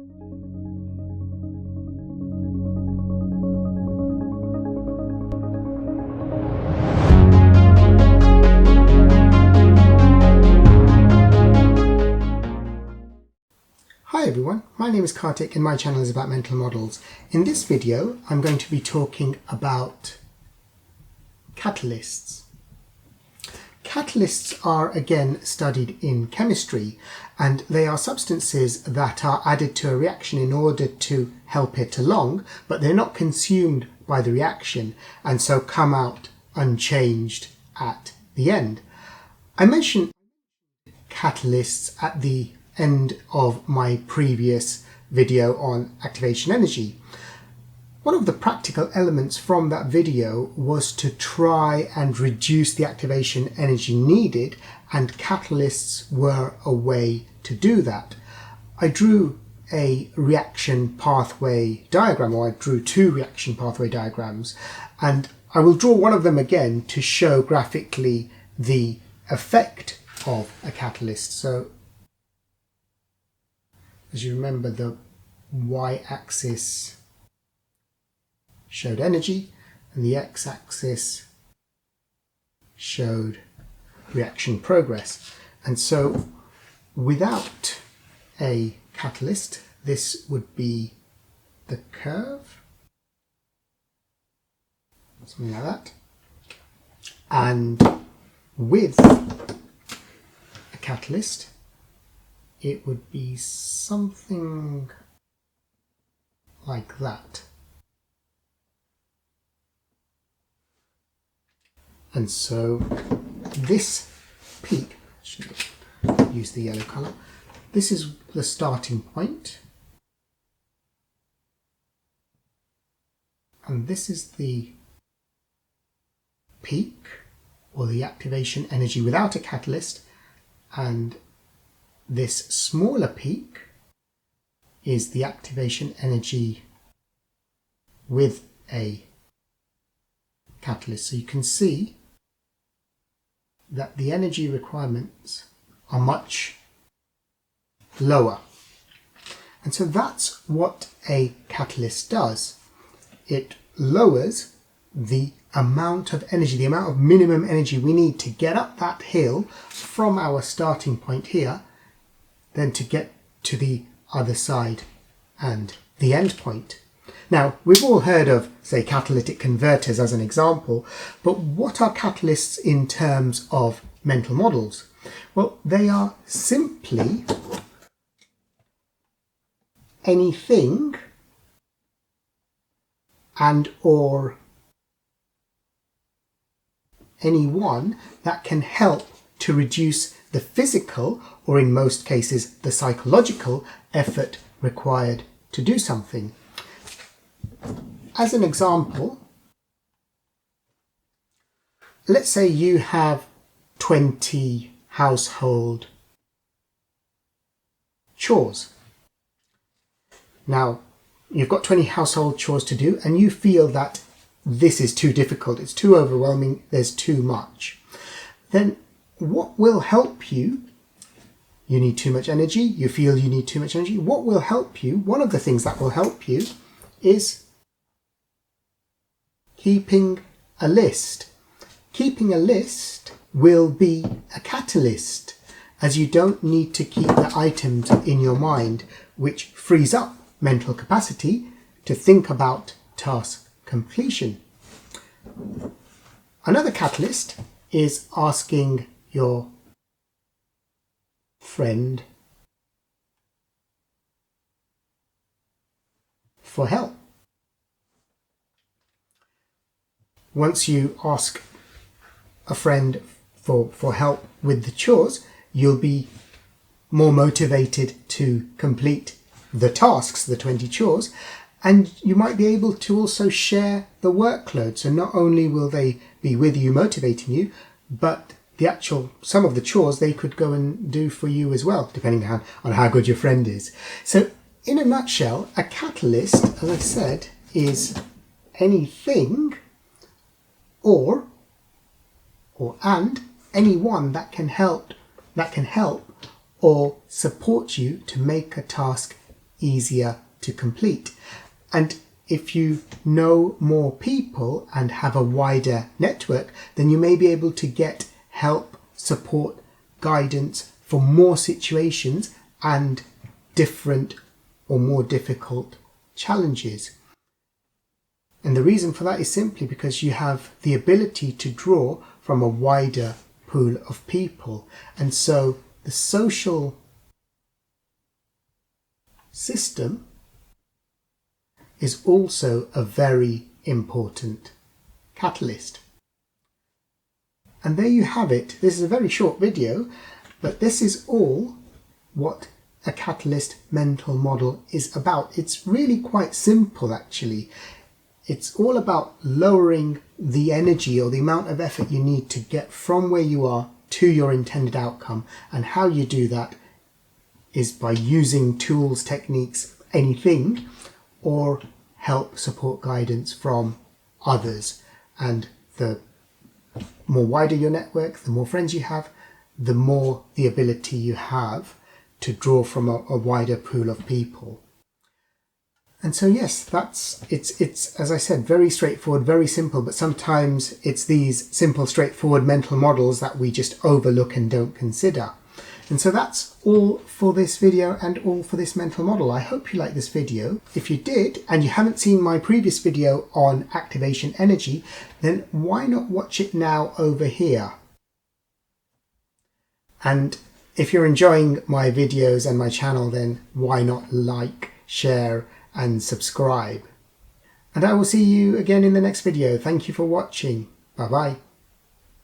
Hi everyone, my name is Kartik and my channel is about mental models. In this video I'm going to be talking about catalysts. Catalysts are again studied in chemistry, and they are substances that are added to a reaction in order to help it along, but they're not consumed by the reaction and so come out unchanged at the end. I mentioned catalysts at the end of my previous video on activation energy. One of the practical elements from that video was to try and reduce the activation energy needed, and catalysts were a way to do that. I drew a reaction pathway diagram, or I drew two reaction pathway diagrams, and I will draw one of them again to show graphically the effect of a catalyst. So as you remember, the y-axis showed energy and the x-axis showed reaction progress. And so without a catalyst, this would be the curve, something like that. And with a catalyst, it would be something like that. And so this peak, should use the yellow colour, this is the starting point, and this is the peak, or the activation energy without a catalyst, and this smaller peak is the activation energy with a catalyst. So you can see that the energy requirements are much lower. And so that's what a catalyst does. It lowers the amount of energy, the amount of minimum energy we need to get up that hill from our starting point here, then to get to the other side and the end point. Now, we've all heard of, say, catalytic converters as an example, but what are catalysts in terms of mental models? Well, they are simply anything and or anyone that can help to reduce the physical, or in most cases the psychological, effort required to do something. As an example, let's say you have 20 household chores. Now, you've got 20 household chores to do and you feel that this is too difficult, it's too overwhelming, there's too much. Then what will help you? You need too much energy, you feel you need too much energy. What will help you? One of the things that will help you is keeping a list. Keeping a list will be a catalyst, as you don't need to keep the items in your mind, which frees up mental capacity to think about task completion. Another catalyst is asking your friend for help. Once you ask a friend for help with the chores, you'll be more motivated to complete the tasks, the 20 chores, and you might be able to also share the workload. So not only will they be with you motivating you, but some of the chores they could go and do for you as well, depending on how good your friend is. So in a nutshell, a catalyst, as I said, is anything and anyone that can help or support you to make a task easier to complete. And if you know more people and have a wider network, then you may be able to get help, support, guidance for more situations and different or more difficult challenges. And the reason for that is simply because you have the ability to draw from a wider pool of people. And so the social system is also a very important catalyst. And there you have it. This is a very short video, but this is all what a catalyst mental model is about. It's really quite simple, actually. It's all about lowering the energy or the amount of effort you need to get from where you are to your intended outcome. And how you do that is by using tools, techniques, anything, or help, support, guidance from others. And the more wider your network, the more friends you have, the more the ability you have to draw from a wider pool of people. And so yes, it's as I said, very straightforward, very simple, but sometimes it's these simple, straightforward mental models that we just overlook and don't consider. And so that's all for this video and all for this mental model. I hope you liked this video. If you did, and you haven't seen my previous video on activation energy, then why not watch it now over here? And if you're enjoying my videos and my channel, then why not like, share, and subscribe? And I will see you again in the next video. Thank you for watching. Bye bye.